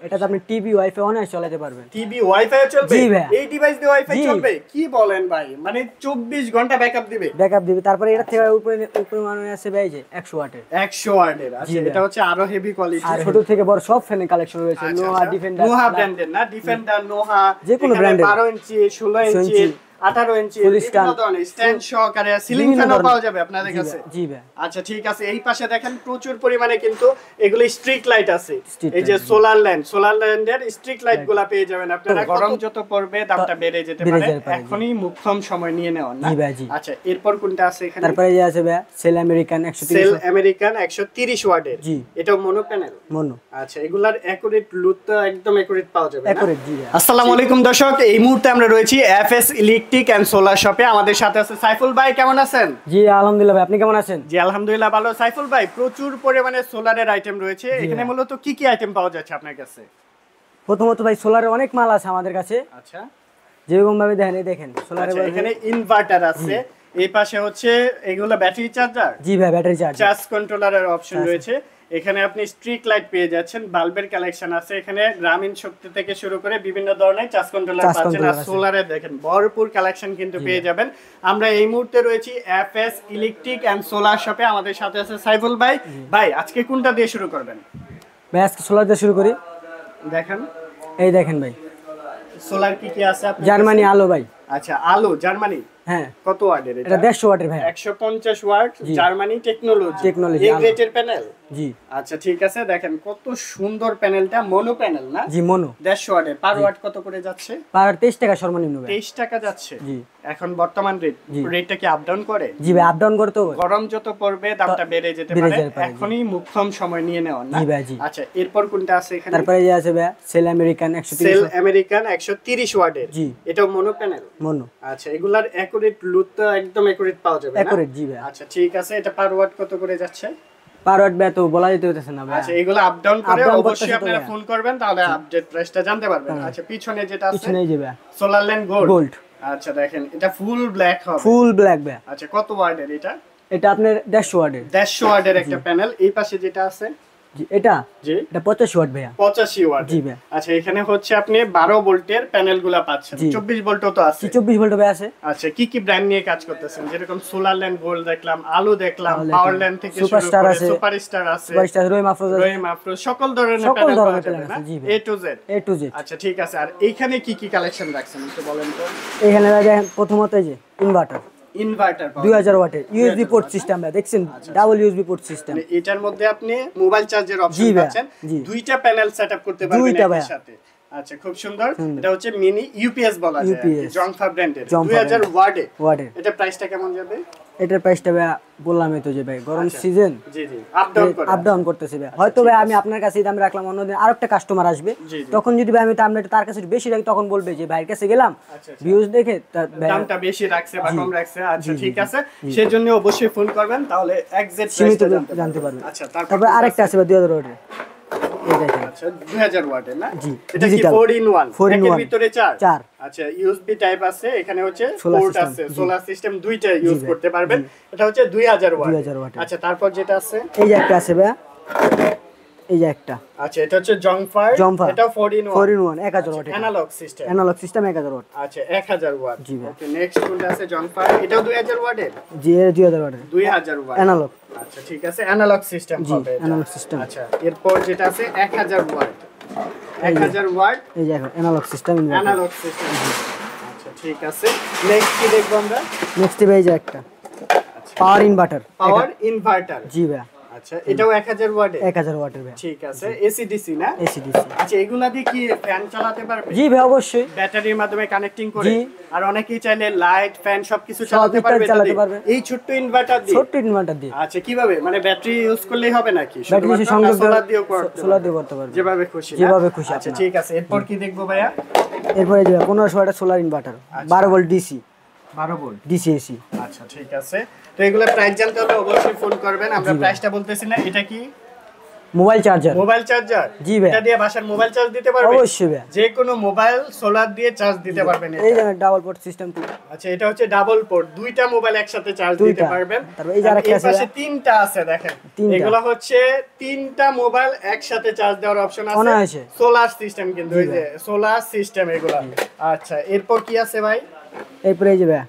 এটাতে আপনি TV wifi অনায়াসে চালাতে পারবেন। টিভি ওয়াইফাই চলবে? জি ভাই। এই ডিভাইস দিয়ে ওয়াইফাই চলবে? কি বলেন ভাই, মানে 24 ঘন্টা ব্যাকআপ দিবে? ব্যাকআপ দিবে। তারপরে এটা থেকে উপরে মানে আছে ভাই যে 100 ওয়াটের। 100 ওয়াটের। আচ্ছা এটা হচ্ছে আরো হেভি কোয়ালিটি। আর ছোট থেকে বড় সব ফ্যানের কালেকশন রয়েছে। নোহা, ডিফেন্ডার, নোহা ব্র্যান্ডের না? ডিফেন্ডার, নোহা, যে কোনো ব্র্যান্ডের 12 ইঞ্চি, 16 ইঞ্চি, 18 ইঞ্চি, বিভিন্ন ধরনের স্ট্যান্ড সহকারে সিলিং ফ্যানও পাওয়া যাবে আপনাদের কাছে। জি ভাই। আচ্ছা ঠিক আছে, এই পাশে দেখেন প্রচুর পরিমাণে কিন্তু এগুলো স্ট্রিট লাইট আছে। এই যে সোলার ল্যান্ডের স্ট্রিট লাইট গুলা পেয়ে যাবেন আপনারা। গরম যত পড়বে দামটা বেড়ে যেতে পারে, এখনই মুখ্যম সময় নিয়ে নেওয়ার না। আচ্ছা এরপর কোনটা আছে এখানে? তারপরে যে আছে ভাই সেল আমেরিকান 130 ওয়াটের। জি। এটাও মোনো প্যানেল? মোনো। আচ্ছা এগুলার অ্যাকুরেট লুক তো একদম অ্যাকুরেট পাওয়া যাবে না? অ্যাকুরেট। জি ভাই। আসসালামু আলাইকুম দর্শক, এই মুহূর্তে আমরা রয়েছি এফএস ইলেকট্রিক এন্ড সোলার শপে। আমাদের সাথে আছে সাইফুল ভাই। কেমন আছেন? জি আলহামদুলিল্লাহ ভাই, আপনি কেমন আছেন? জি আলহামদুলিল্লাহ ভালো। সাইফুল ভাই, প্রচুর পরিমাণে সোলারের আইটেম রয়েছে এখানে, মূলত কি কি আইটেম পাওয়া যাচ্ছে আপনার কাছে? প্রথমত ভাই সোলারের অনেক মাল আছে আমাদের কাছে। আচ্ছা যেরকম ভাবে দেখেন সোলারের এখানে ইনভার্টার আছে, এই পাশে হচ্ছে এগুলো ব্যাটারি চার্জার। জি ভাই, ব্যাটারি চার্জ কন্ট্রোলারের অপশন রয়েছে। এখানে আপনি স্ট্রিট লাইট পেয়ে যাচ্ছেন, বাল্বের কালেকশন আছে এখানে, গ্রামীণ শক্তি থেকে শুরু করে বিভিন্ন ধরনের চার্জ কন্ট্রোলার পাচ্ছেন। আর সোলারে দেখেন ভরপুর কালেকশন কিন্তু পেয়ে যাবেন। আমরা এই মুহূর্তে রয়েছি এফএস ইলেকট্রিক এন্ড সোলার শপে। আমাদের সাথে আছে সাইফুল ভাই। ভাই আজকে কোনটা দিয়ে শুরু করবেন? ভাই আজকে সোলার দিয়ে শুরু করি। দেখেন, এই দেখেন ভাই সোলার কি কি আছে আপনার? জার্মানি আলো ভাই। আচ্ছা আলো জার্মানি। হ্যাঁ। কত ওয়াটের এটা? এটা 150 ওয়াটের ভাই। 150 ওয়াট জার্মানি টেকনোলজি। এই গ্রেটের প্যানেল। জি। আচ্ছা ঠিক আছে, দেখেন কত সুন্দর প্যানেলটা, মোনো প্যানেল না? জি মোনো। 150 ওয়াটের। পার ওয়াট কত করে যাচ্ছে? পার 23 টাকা সর্বনিম্ন ভাই। 23 টাকা যাচ্ছে। জি। এখন বর্তমান রেটটা কি আপ ডাউন করে? জি ভাই, আপ ডাউন করতে হবে। গরম যত পড়বে দামটা বেড়ে যেতে পারে, এখনই মুখ্যম সময় নিয়ে নেওয়ার না? জি ভাই। জি। আচ্ছা এরপর কোনটা আছে এখানে? তারপরে যে আছে ভাই সেল আমেরিকান 130 ওয়াটের। জি। এটাও মোনো প্যানেল? মোনো। আচ্ছা এগুলার অ্যাকুরেট লুক তো একদম অ্যাকুরেট পাওয়া যাবে না? অ্যাকুরেট। জি ভাই। আচ্ছা ঠিক আছে, এটা পার ওয়াট কত করে যাচ্ছে? পার ওয়াট ভাই তো বলা যেতে হচ্ছে না ভাই। আচ্ছা এগুলো আপ ডাউন করে অবশ্যই আপনারা ফোন করবেন, তাহলে আপডেট প্রাইসটা জানতে পারবেন। আচ্ছা পিছনে যেটা আছে? পিছনে এই যে ভাই সোলার ল্যান্ড গোল্ড। আচ্ছা দেখেন এটা ফুল ব্ল্যাক হবে। ফুল ব্ল্যাক ভাই। আচ্ছা কত ওয়াটের এটা? এটা আপনার 150 ওয়াটের। 150 ওয়াটের একটা প্যানেল। এই পাশে যেটা আছে? জি এটা? জি এটা 85 ওয়াট ভাই। 85 ওয়াট। জি ভাই। আচ্ছা এখানে হচ্ছে আপনি 12 ভোল্টের প্যানেলগুলো পাচ্ছেন। 24 ভোল্টও তো আছে? 24 ভোল্ট ভাই আছে। আচ্ছা কি কি ব্র্যান্ড নিয়ে কাজ করতেছেন? যেরকম সোলার ল্যান্ড গোল্ড দেখলাম, আলো দেখলাম, পাওয়ার ল্যান্ড থেকে শুরু করে সুপারস্টার আছে, রহিম আফরোজ, সকল ধরনের প্যানেল পাওয়া যাবে না? A to Z। আচ্ছা ঠিক আছে, আর এইখানে কি কি কালেকশন রাখছেন একটু বলেন তো? এখানে দেখেন প্রথমত এই যে ইনভার্টার 2000 ওয়াটের ইউএসবি পোর্ট সিস্টেম দেখছেন, ডাবল ইউএসবি পোর্ট সিস্টেম। এটার মধ্যে আপনি মোবাইল চার্জের অপশন পাচ্ছেন, দুইটা প্যানেল সেটআপ করতে পারবেন এর সাথে। আচ্ছা খুব সুন্দর। এটা হচ্ছে মিনি ইউপিএস বলা যায়, জংফা ব্র্যান্ডের 2000 ওয়াটের। এটা প্রাইসটা কেমন যাবে? এটার প্রাইসটা ভাই বললামই তো যে ভাই গরম সিজন। জি জি আপ ডাউন করতেছে ভাই। হয়তো ভাই আমি আপনার কাছে দাম রাখলাম, অন্যদিন আরেকটা কাস্টমার আসবে, তখন যদি ভাই আমি তার কাছে বেশি রাখি তখন বলবে যে ভাইয়ের কাছে গেলাম ভিউজ দেখে দামটা বেশি রাখছে বা কম রাখছে। আচ্ছা ঠিক আছে, সেজন্য অবশ্যই ফোন করবেন, তাহলে এক্সাক্ট প্রাইসটা জানতে পারবেন। আচ্ছা তারপর আরেকটা আছে ভাই 2000 ওয়াটের। এই দেখেন। আচ্ছা 2000 ওয়াটের না? জি। এটা কি 4 in 1? এর ভিতরে 4? 4। আচ্ছা ইউএসবি টাইপ আছে, এখানে হচ্ছে পোর্ট আছে, সোলার সিস্টেম দুইটা ইউজ করতে পারবেন। এটা হচ্ছে 2000 ওয়াট। আচ্ছা তারপর যেটা আছে? এই যে একটা আছে ভাই, এই যে একটা। আচ্ছা এটা হচ্ছে জংফার। এটা 4 in 1 1000 watt analogue system 1000 watt. আচ্ছা 1000 ওয়াট। ওকে নেক্সট কোনটা আছে? জংফার। এটাও 2000 ওয়াটের? জি 2000 ওয়াটের। 2000 ওয়াট অ্যানালগ। আচ্ছা ঠিক আছে, অ্যানালগ সিস্টেম হবে এটা। Analogue system. আচ্ছা এরপর যেটা আছে 1000 ওয়াট। 1000 ওয়াট। এই যে অ্যানালগ সিস্টেম। আচ্ছা ঠিক আছে, নেক্সট কি দেখব আমরা? নেক্সট ভাই যে একটা পাওয়ার ইনভার্টার। জি ভাই। আচ্ছা এটাও 1000 ওয়াটের? 1000 ওয়াটের ভাই। ঠিক আছে, এসি ডিসি না? AC DC. আচ্ছা এগুলা দিয়ে কি ফ্যান চালাতে পারবে? জি ভাই অবশ্যই, ব্যাটারির মাধ্যমে কানেক্টিং করে। আর অনেকেই চাইলে লাইট ফ্যান সবকিছু চালাতে পারবে এই ছোট্ট ইনভার্টার দিয়ে। আচ্ছা কিভাবে, মানে ব্যাটারি ইউজ করলেই হবে নাকি? ব্যাটারি সংযোগ সোলার দিয়েও করতে পারবে, যেভাবে খুশি। আচ্ছা ঠিক আছে, এরপর কি দেখবো ভাইয়া? এরপরে যে 1500 ওয়াটের solar inverter 12 volt DC. 12 volt DC AC. আচ্ছা ঠিক আছে, তো এগুলা প্রাইস জানতে হলে অবশ্যই ফোন করবেন। আমরা প্রাইসটা বলতেছি না। এটা কি? Mobile charger. মোবাইল চার্জার, জি ভাই। এটা দিয়ে বাসার মোবাইল চার্জ দিতে পারবে? অবশ্যই ভাই। যে কোনো মোবাইল সোলার দিয়ে চার্জ দিতে পারবেন। এই যে ডাবল পোর্ট সিস্টেম। আচ্ছা, এটা হচ্ছে ডাবল পোর্ট, দুইটা মোবাইল একসাথে চার্জ দিতে পারবেন। তারপর এই যে আরেকটা আছে, পাশে তিনটা আছে দেখেন, এগুলো হচ্ছে তিনটা মোবাইল একসাথে চার্জ দেওয়ার অপশন আছে। সোলার সিস্টেম কিন্তু, এই যে সোলার সিস্টেম এগুলো। আচ্ছা, এরপর কি আছে ভাই? এরপর এই যে ভাই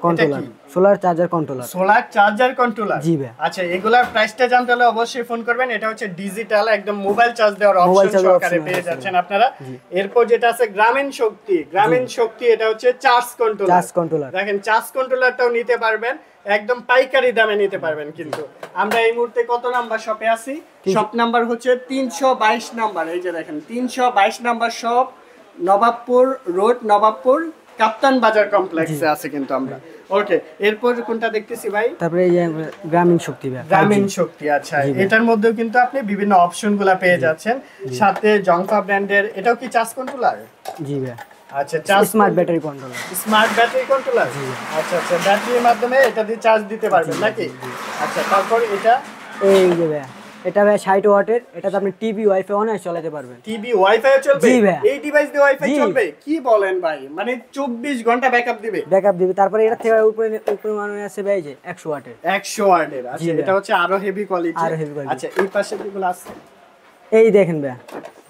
controller, solar charger controller. Solar charger controller, জি ভাই। আচ্ছা, এগুলার প্রাইসটা জানতে হলে অবশ্যই ফোন করবেন। এটা হচ্ছে ডিজিটাল, একদম মোবাইল চার্জ দেওয়ার অপশন সহকারে পেয়ে যাচ্ছেন আপনারা। এরপর যেটা আছে গ্রামীণ শক্তি, গ্রামীণ শক্তি, এটা হচ্ছে চার্জ কন্ট্রোলার। দেখেন চার্জ কন্ট্রোলারটাও নিতে পারবেন, একদম পাইকারি দামে নিতে পারবেন। কিন্তু আমরা এই মুহূর্তে কত নাম্বার শপে আছি? শপ নাম্বার হচ্ছে 322 নাম্বার। এই যে দেখেন 322 number shop, Nawabpur road, Nawabpur Kaptan Bazar কমপ্লেক্সে আছে কিন্তু আমরা। ওকে, এরপর কোনটা দেখতেছি ভাই? তারপরে এই যে গ্রামীণ শক্তি ভাই, গ্রামীণ শক্তি। আচ্ছা, এটার মধ্যেও কিন্তু আপনি বিভিন্ন অপশনগুলো পেয়ে যাচ্ছেন, সাথে জংফা ব্র্যান্ডের। এটাও কি চার্জ কন্ট্রোলার? জি ভাই। আচ্ছা, charge smart battery controller. Smart battery controller, আচ্ছা আচ্ছা, ব্যাটারির মাধ্যমে এটা দিয়ে চার্জ দিতে পারবেন নাকি? আচ্ছা, তারপর এটা এই যে ভাই, এটা ভাই 60 ওয়াটের। এটাতে আপনি টিভি ওয়াইফাই অনায়াসে চালাতে পারবেন। টিভি ওয়াইফাই চলবে? জি ভাই। এই ডিভাইস দিয়ে ওয়াইফাই চলবে? কি বলেন ভাই, মানে 24 ঘন্টা ব্যাকআপ দিবে? ব্যাকআপ দিবে। তারপরে এটা থেকে উপরে মানে আছে ভাই যে 100 ওয়াটের। 100 ওয়াটের। আচ্ছা, এটা হচ্ছে আরো হেভি কোয়ালিটি। আচ্ছা, এই পাশে যেগুলো আছে এই দেখেন ভাই,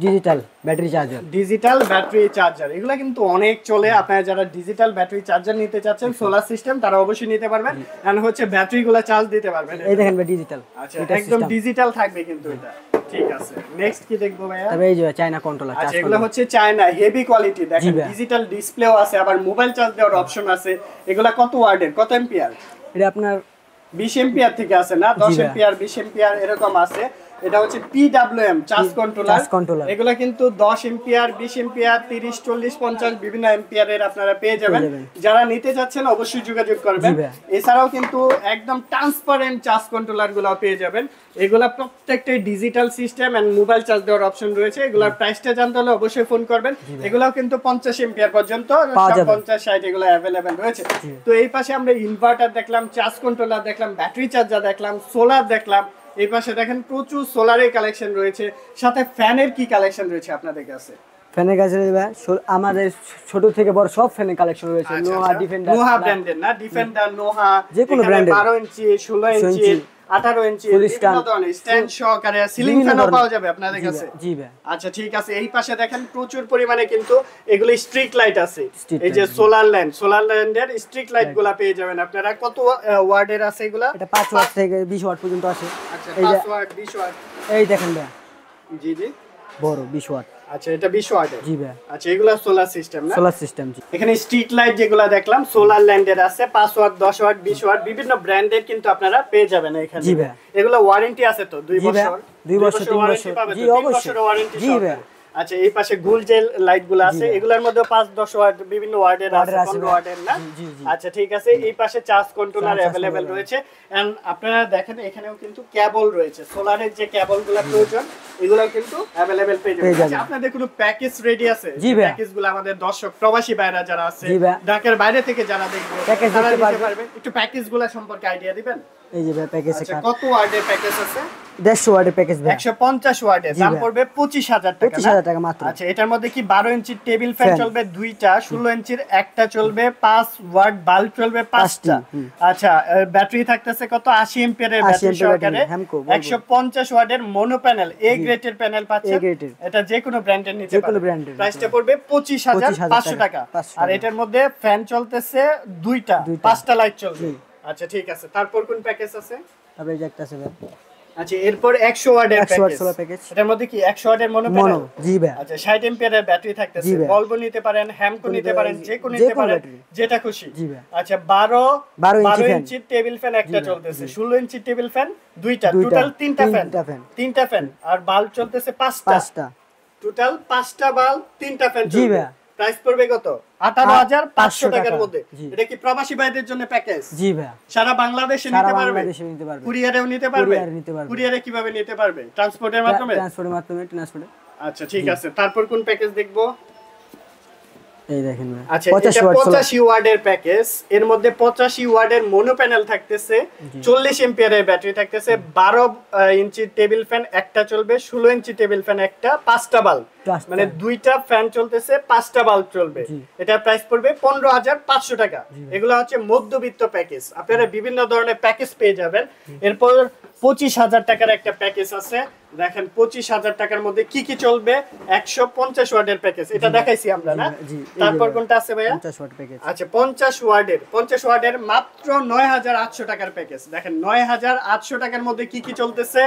digital battery charger. Digital battery charger, এগুলা কিন্তু অনেক চলে। আপনারা যারা ডিজিটাল ব্যাটারি চার্জার নিতে চাচ্ছেন সোলার সিস্টেম, তারা অবশ্যই নিতে পারবেন। এন্ড হচ্ছে ব্যাটারিগুলো চার্জ দিতে পারবেন। এই দেখেন ভাই ডিজিটাল। আচ্ছা, একদম ডিজিটাল থাকবে কিন্তু এটা। ঠিক আছে, নেক্সট কি দেখবো ভাইয়া? তবে এই যে চায়না কন্ট্রোলার। আচ্ছা, এগুলো হচ্ছে চায়না হেভি কোয়ালিটি। দেখেন ডিজিটাল ডিসপ্লেও আছে, আবার মোবাইল চার্জ দেওয়ার অপশন আছে। এগুলা কত ওয়াটের, কত এম্পিয়ার? এটা আপনার 20 এম্পিয়ার থেকে আছে না? 10 এম্পিয়ার, 20 এম্পিয়ার এরকম আছে। এটা হচ্ছে PWM চার্জ কন্ট্রোলার। এগুলা কিন্তু 10 এম্পিয়ার, 20 এম্পিয়ার, 30, 40, 50 বিভিন্ন এম্পিয়ারের আপনারা পেয়ে যাবেন। যারা নিতে যাচ্ছেন অবশ্যই যোগাযোগ করবেন। এছাড়াও কিন্তু একদম ট্রান্সপারেন্ট চার্জ কন্ট্রোলার গুলো পেয়ে যাবেন। এগুলা প্রত্যেকটাই digital system and mobile charge দেওয়ার অপশন রয়েছে। এগুলার প্রাইসটা জানতে হলে অবশ্যই ফোন করবেন। এগুলাও কিন্তু 50 এম্পিয়ার পর্যন্ত, 50, 60 এগুলো अवेलेबल রয়েছে। তো এই পাশে আমরা ইনভার্টার দেখলাম, চার্জ কন্ট্রোলার দেখলাম, ব্যাটারি চার্জার দেখলাম, সোলার দেখলাম। এই পাশে দেখেন প্রচুর সোলারের কালেকশন রয়েছে, সাথে ফ্যানের কি কালেকশন রয়েছে আপনাদের কাছে? ফ্যানের কাছে আমাদের ছোট থেকে বড় সব ফ্যানের কালেকশন রয়েছে। নোহা, ডিফেন্ডার, নোহা ব্র্যান্ডের না? ডিফেন্ডার, নোহা, যে কোনো ব্র্যান্ডের, 12 ইঞ্চি, 16 ইঞ্চি, 18 ইঞ্চি, বিভিন্ন ধরনের স্ট্যান্ড সহকারে সিলিং ফ্যানও পাওয়া যাবে আপনাদের কাছে। জি ভাই। আচ্ছা, ঠিক আছে। এই পাশে দেখেন প্রচুর পরিমাণে কিন্তু এগুলো স্ট্রিট লাইট আছে। এই যে সোলার ল্যান্ডের স্ট্রিট লাইট গুলা পেয়ে যাবেন আপনারা। কত ওয়াটের আছে এগুলা? এটা 5 ওয়াট থেকে 20 ওয়াট পর্যন্ত আছে। আচ্ছা, 5 ওয়াট, 20 ওয়াট। এই দেখেন ভাই, জি জি, বড় 20 ওয়াট। আচ্ছা, এটা 20 ওয়াটের। জি ভাই। আচ্ছা, এগুলা সোলার সিস্টেম না? Solar system. জি। এখানে স্ট্রিট লাইট যেগুলা দেখলাম সোলার ল্যান্ডের আছে, 5 ওয়াট, 10 ওয়াট, 20 ওয়াট, বিভিন্ন ব্র্যান্ডের কিন্তু আপনারা পেয়ে যাবেন এখানে। জি ভাই। এগুলা ওয়ারেন্টি আছে তো 2 বছর? 2 বছর, 3 বছর। জি, অবশ্যই ওয়ারেন্টি। জি ভাই। আচ্ছা, এই পাশে গুল জেল লাইট গুলো আছে, এগুলোর মধ্যে 5, 10 ওয়াট বিভিন্ন ওয়াটের আছে, 15 ওয়াটের না? আচ্ছা, ঠিক আছে। এই পাশে চার্জ কন্ট্রোলার अवेलेबल রয়েছে। এন্ড আপনারা দেখেন এখানেও কিন্তু কেবল রয়েছে, সোলারের যে কেবলগুলো প্রয়োজন এগুলো কিন্তু अवेलेबल পেয়ে যাবেন। আচ্ছা, আপনাদের কোনো প্যাকেজ রেডি আছে? প্যাকেজগুলো আমাদের দর্শক প্রবাসী ভাইরা যারা আছে, ঢাকার বাইরে থেকে যারা দেখবে তারা নিতে পারবে। একটু প্যাকেজগুলো সম্পর্কে আইডিয়া দিবেন? এই যে ভাই প্যাকেজ। আচ্ছা, কত ওয়াটের প্যাকেজ আছে? 150 ওয়াটের প্যাকেজ ভাই। 150 ওয়াটের দাম পড়বে 25000 টাকা। 25000 টাকা মাত্র। আচ্ছা, এটার মধ্যে কি 12 ইঞ্চির টেবিল ফ্যান চলবে 2টা, 16 ইঞ্চির একটা চলবে, 5 ওয়াট বাল্ব চলবে 5টা। আচ্ছা, ব্যাটারি থাকতেছে কত? 80 এম্পিয়ারের ব্যাটারি সহকারে 150 ওয়াটের মোনো প্যানেল, এ গ্রেডের প্যানেল পাচ্ছেন। এটা যে কোনো ব্র্যান্ডের নিতে পারবেন। প্রাইসটা পড়বে 25500 টাকা। আর এটার মধ্যে ফ্যান চলতেছে 2টা, 5টা লাইট চলবে। আচ্ছা, ঠিক আছে। তারপর কোন প্যাকেজ আছে? তারপরে এই যে একটা আছে ভাই। আচ্ছা, এরপর 100 ওয়াটের প্যাকেজ। এটার মধ্যে কি 100 ওয়াটের মোনো প্যানেল? জি ভাই। আচ্ছা, 60 এম্পিয়ারের ব্যাটারি থাকতেছে, বলবো নিতে পারেন, হ্যামকো নিতে পারেন, যে কোনো নিতে পারেন, যেটা খুশি। আচ্ছা, 12 ইঞ্চির টেবিল ফ্যান একটা চলতেছে, 16 ইঞ্চির টেবিল ফ্যান 2টা, টোটাল 3টা ফ্যান। আর বাল্ব চলতেছে 5টা, টোটাল 5টা বাল্ব, 3টা ফ্যান। জি ভাই। প্রাইস পড়বে কত? 18500 টাকার মধ্যে। এটা কি প্রবাসী ভাইদের জন্য প্যাকেজ? জি ভাই। সারা বাংলাদেশে নিতে পারবে? কুরিয়ারেও নিতে পারবে? কুরিয়ারে কিভাবে নিতে পারবে? ট্রান্সপোর্টের মাধ্যমে? ট্রান্সপোর্টের মাধ্যমে। আচ্ছা, ঠিক আছে। তারপর কোন প্যাকেজ দেখবো? এই দেখেন ভাই আচ্ছা এটা 85 ওয়াটের প্যাকেজ, এর মধ্যে 85 ওয়াটের মোনো প্যানেল থাকতেছে, 40 এম্পিয়ারের ব্যাটারি থাকতেছে, 12 ইঞ্চি টেবিল ফ্যান একটা চলবে, 16 ইঞ্চি টেবিল ফ্যান একটা, 5টা বাল্ব, মানে 2টা ফ্যান চলতেছে, 5টা বাল্ব চলবে। এটার প্রাইস পড়বে 15,500 টাকা। এগুলো হচ্ছে মধ্যবিত্ত প্যাকেজ, আপনারা বিভিন্ন ধরনের প্যাকেজ পেয়ে যাবেন। এরপর 25,000 টাকার একটা প্যাকেজ আছে, দেখেন 25,000 টাকার মধ্যে কি কি চলবে। 150 ওয়াটের প্যাকেজ, এটা দেখাইছি আমরা না? তারপর কোনটা আছে ভাইয়া? 50 ওয়াট প্যাকেজ। আচ্ছা 50 ওয়াটের মাত্র 9,800 টাকার প্যাকেজ। দেখেন 9,800 টাকার মধ্যে কি কি চলতেছে।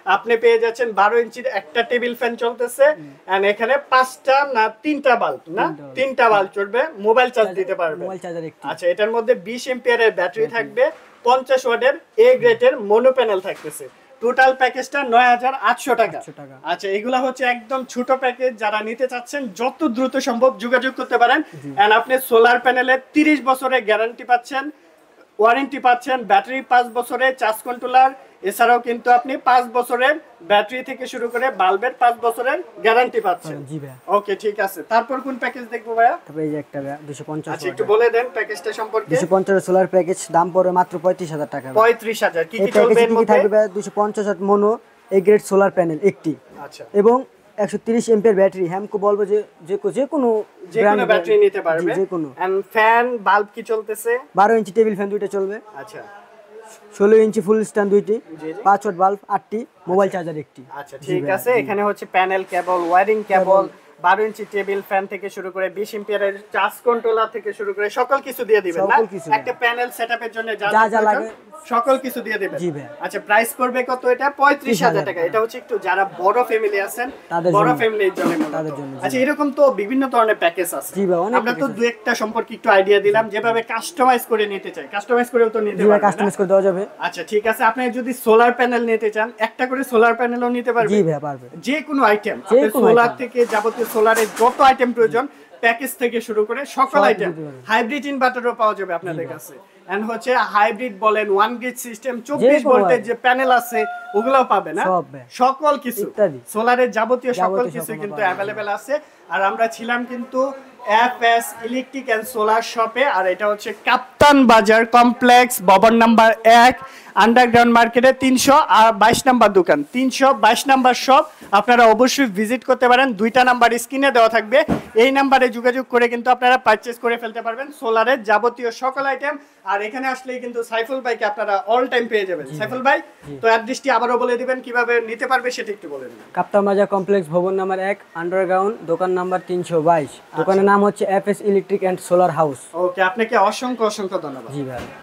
আপনি পেয়ে যাচ্ছেন 12 ইঞ্চির একটা টেবিল ফ্যান চলতেছে, এন্ড এখানে 5টা না 3টা বাল্ব, না 3টা বাল্ব চলবে, মোবাইল চার্জ দিতে পারবে। আচ্ছা এটার মধ্যে 20 এম্পিয়ারের ব্যাটারি থাকবে, 50 ওয়াটের এ গ্রেডের মোনো প্যানেল থাকতেছে। টোটাল প্যাকেজটা 9,800 টাকা। আচ্ছা এগুলা হচ্ছে একদম ছোট প্যাকেজ, যারা নিতে চাচ্ছেন যত দ্রুত সম্ভব যোগাযোগ করতে পারেন। এন্ড আপনি সোলার প্যানেলে 30 বছরের গ্যারান্টি পাচ্ছেন, ওয়ারেন্টি পাচ্ছেন, ব্যাটারি 5 বছরের, চার্জ কন্ট্রোলার, এছাড়াও কিন্তু আপনি 5 বছরের ব্যাটারি থেকে শুরু করে বাল্বের 5 বছরের গ্যারান্টি পাচ্ছেন। জি ভাই। ওকে ঠিক আছে, তারপর কোন প্যাকেজ দেখবো ভাইয়া? তারপরে এই যে একটা 250। আচ্ছা একটু বলে দেন প্যাকেজটা সম্পর্কে। 250 সোলার প্যাকেজ, দাম পড়বে মাত্র 35,000 টাকা। 35,000। কি কি চলবে এর মধ্যে? থাকবে 250 watt mono A grade solar panel একটি, আচ্ছা, এবং 130 এম্পিয়ার ব্যাটারি। হ্যামকো বলবো যে কোনো ব্যাটারি নিতে পারবে। যে কোনো। এন্ড ফ্যান বাল্ব কি চলতেছে? 12 ইঞ্চি টেবিল ফ্যান দুইটা চলবে। আচ্ছা 16 ইঞ্চি ফুল স্ট্যান্ড দুইটি, 5 ওয়াট বাল্ব 8টি, মোবাইল চার্জার একটি। আচ্ছা ঠিক আছে, এখানে হচ্ছে প্যানেল কেবল, ওয়্যারিং কেবল, 12 ইঞ্চি টেবিল ফ্যান থেকে শুরু করে 20 এম্পিয়ারের চার্জ কন্ট্রোলার থেকে শুরু করে সকল কিছু দিয়ে দিবেন না? একটা প্যানেল সেটআপের জন্য যা যা লাগে সকল কিছু দিয়ে দিবেন। জি ভাই। আচ্ছা প্রাইস পড়বে কত এটা? 35,000 টাকা। এটা হচ্ছে একটু যারা বড় ফ্যামিলি আছেন, বড় ফ্যামিলির জন্য তাদের জন্য। আচ্ছা এরকম তো বিভিন্ন ধরনের প্যাকেজ আছে। জি ভাই, অনেক। আমরা তো দুই একটা সম্পর্কে একটু আইডিয়া দিলাম, যেভাবে কাস্টমাইজ করে নিতে চাই, কাস্টমাইজ করেও তো নিতে পারবেন। কাস্টমাইজ করে দেওয়া যাবে। আচ্ছা ঠিক আছে, আপনি যদি সোলার প্যানেল নিতে চান, একটা করে সোলার প্যানেলও নিতে পারবেন। জি ভাই পারবে। যে কোনো আইটেম, সোলার থেকে যাবতীয় সোলারের যত আইটেম প্রয়োজন, প্যাকেজ থেকে শুরু করে সকল আইটেম, হাইব্রিড ইনভার্টারও পাওয়া যাবে আপনাদের কাছে। এন্ড হচ্ছে হাইব্রিড বলেন, 1 গ্রিড সিস্টেম, 24 ভোল্টের যে প্যানেল আছে ওগুলোও পাবে না? সকল কিছু সোলারের যাবতীয় সকল কিছু কিন্তু অ্যাভেলেবেল আছে। আর আমরা ছিলাম কিন্তু এফএস ইলেকট্রিক এন্ড সোলার শপে, আর এটা হচ্ছে কাপ্তান বাজার কমপ্লেক্স, ভবন নাম্বার 1, আন্ডারগ্রাউন্ড মার্কেটে 322 নাম্বার দোকান, 322 নাম্বার শপ। আপনারা অবশ্যই ভিজিট করতে পারেন। 2টা নাম্বার স্ক্রিনে দেওয়া থাকবে, এই নাম্বারে যোগাযোগ করে কিন্তু আপনারা পারচেজ করে ফেলতে পারবেন সোলারের যাবতীয় সকল আইটেম। আর এখানে আসলেই কিন্তু সাইফুল ভাইকে আপনারা অল টাইম পেয়ে যাবেন। সাইফুল ভাই তো অ্যাড্রেসটি আবারও বলে দিবেন, কিভাবে নিতে পারবে সেটা একটু বলে দিন। কাপ্তান বাজার কমপ্লেক্স, ভবন নাম্বার 1, আন্ডারগ্রাউন্ড, দোকান নাম্বার 322। দোকানের নাম হচ্ছে FS electric and solar house. Okay, আপনাকে অসংখ্য ধন্যবাদ। জি ভাই।